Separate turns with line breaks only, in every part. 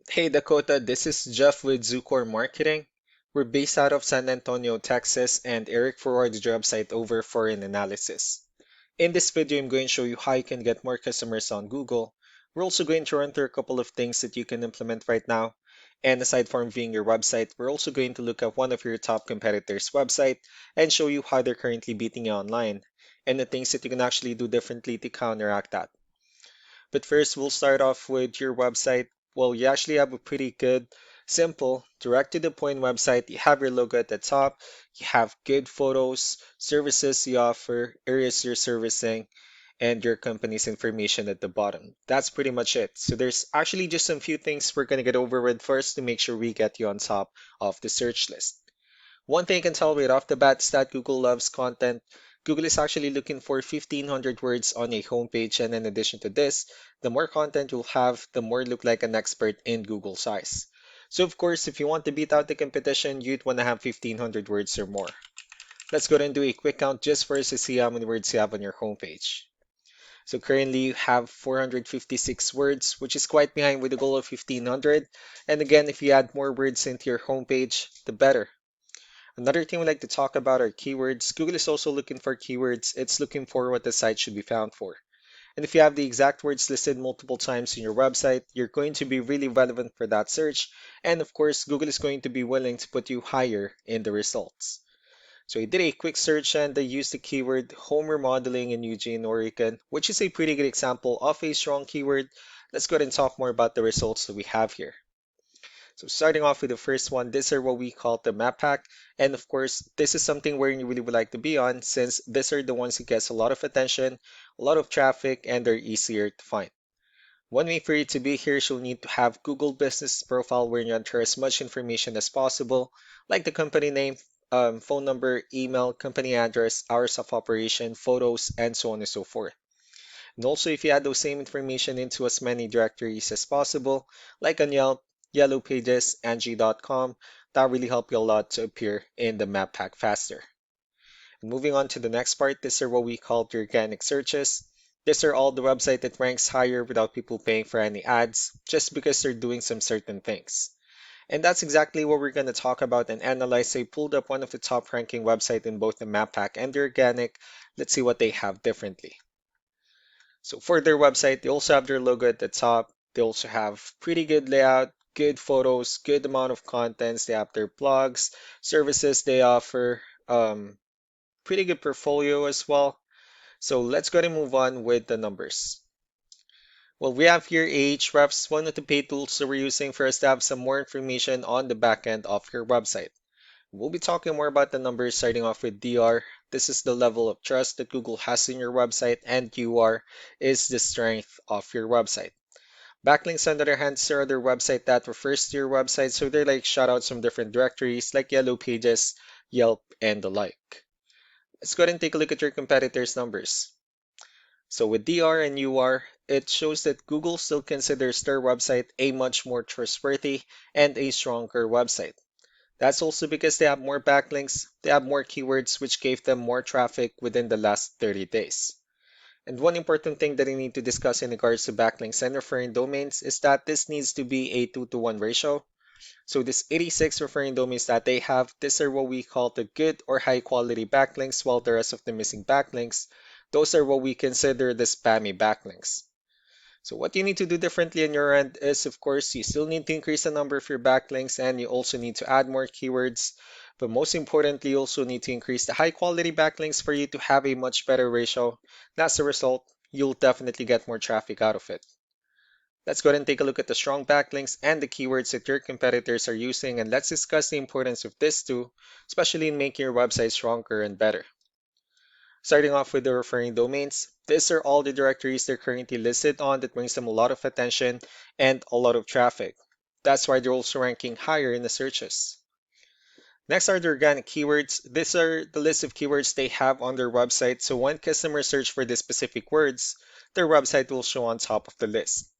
Hey Dakota, this is Jeff with Zucor Marketing. We're based out of San Antonio, Texas, and Eric forwarded your website over for an analysis. In this video, I'm going to show you how you can get more customers on Google. We're also going to run through a couple of things that you can implement right now. And aside from viewing your website, we're also going to look at one of your top competitors' website and show you how they're currently beating you online and the things that you can actually do differently to counteract that. But first, we'll start off with your website. Well, you actually have a pretty good, simple, direct to the point website. You have your logo at the top, you have good photos, services you offer, areas you're servicing, and your company's information at the bottom. That's pretty much it. So there's actually just some few things we're going to get over with first to make sure we get you on top of the search list. One thing I can tell right off the bat is that Google loves content. Google is actually looking for 1,500 words on a homepage, and in addition to this, the more content you'll have, the more you look like an expert in Google's eyes. So of course, if you want to beat out the competition, you'd want to have 1,500 words or more. Let's go ahead and do a quick count just for us to see how many words you have on your homepage. So currently you have 456 words, which is quite behind with the goal of 1,500. And again, if you add more words into your homepage, the better. Another thing we like to talk about are keywords. Google is also looking for keywords. It's looking for what the site should be found for. And if you have the exact words listed multiple times in your website, you're going to be really relevant for that search. And of course, Google is going to be willing to put you higher in the results. So I did a quick search and I used the keyword home remodeling in Eugene, Oregon, which is a pretty good example of a strong keyword. Let's go ahead and talk more about the results that we have here. So starting off with the first one, these are what we call the map pack. And of course, this is something where you really would like to be on since these are the ones that gets a lot of attention, a lot of traffic, and they're easier to find. One way for you to be here is you'll need to have Google Business Profile where you enter as much information as possible, like the company name, phone number, email, company address, hours of operation, photos, and so on and so forth. And also, if you add those same information into as many directories as possible, like on Yelp, Yellow Pages, Angie.com, that really help you a lot to appear in the map pack faster. And moving on to the next part, these are what we call the organic searches. These are all the website that ranks higher without people paying for any ads, just because they're doing some certain things. And that's exactly what we're going to talk about and analyze. I pulled up one of the top ranking websites in both the map pack and the organic. Let's see what they have differently. So for their website, they also have their logo at the top. They also have pretty good layout, good photos, good amount of contents. They have their blogs, services they offer, pretty good portfolio as well. So let's go ahead and move on with the numbers. Well, we have here Ahrefs, one of the paid tools that we're using for us to have some more information on the back end of your website. We'll be talking more about the numbers starting off with DR. This is the level of trust that Google has in your website, and UR is the strength of your website. Backlinks, on the other hand, are other website that refers to your website, so they're like shoutouts from different directories like Yellow Pages, Yelp, and the like. Let's go ahead and take a look at your competitors' numbers. So with DR and UR, it shows that Google still considers their website a much more trustworthy and a stronger website. That's also because they have more backlinks, they have more keywords, which gave them more traffic within the last 30 days. And one important thing that I need to discuss in regards to backlinks and referring domains is that this needs to be a 2-to-1 ratio. So this 86 referring domains that they have, these are what we call the good or high quality backlinks, while the rest of the missing backlinks, those are what we consider the spammy backlinks. So what you need to do differently on your end is, of course, you still need to increase the number of your backlinks and you also need to add more keywords. But most importantly, you also need to increase the high quality backlinks for you to have a much better ratio. And as a result, you'll definitely get more traffic out of it. Let's go ahead and take a look at the strong backlinks and the keywords that your competitors are using, and let's discuss the importance of this too, especially in making your website stronger and better. Starting off with the referring domains, these are all the directories they're currently listed on that brings them a lot of attention and a lot of traffic. That's why they're also ranking higher in the searches. Next are the organic keywords. These are the list of keywords they have on their website, so when customers search for these specific words, their website will show on top of the list.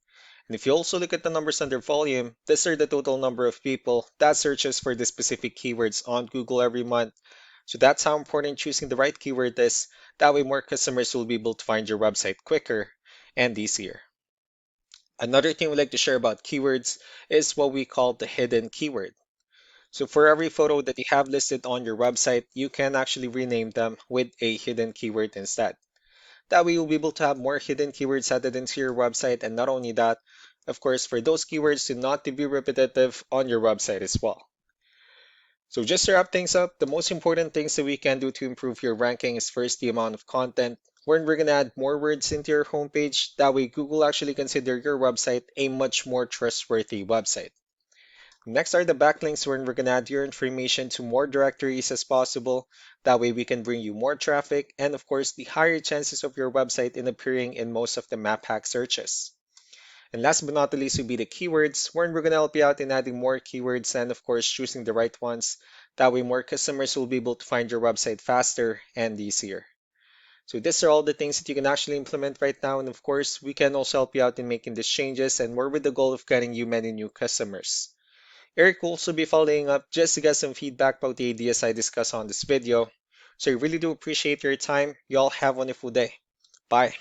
And if you also look at the numbers under volume, these are the total number of people that searches for the specific keywords on Google every month. So that's how important choosing the right keyword is. That way more customers will be able to find your website quicker and easier. Another thing we like to share about keywords is what we call the hidden keyword. So for every photo that you have listed on your website, you can actually rename them with a hidden keyword instead. That way you'll be able to have more hidden keywords added into your website, and not only that, of course, for those keywords to not to be repetitive on your website as well. So just to wrap things up, the most important things that we can do to improve your ranking is first the amount of content, where we're going to add more words into your homepage. That way Google actually consider your website a much more trustworthy website. Next are the backlinks, where we're going to add your information to more directories as possible. That way we can bring you more traffic and of course the higher chances of your website in appearing in most of the map hack searches. And last but not the least would be the keywords, where we're going to help you out in adding more keywords and of course choosing the right ones. That way more customers will be able to find your website faster and easier. So these are all the things that you can actually implement right now, and of course we can also help you out in making these changes, and more with the goal of getting you many new customers. Eric will also be following up just to get some feedback about the ideas I discussed on this video. So I really do appreciate your time. You all have a wonderful day. Bye.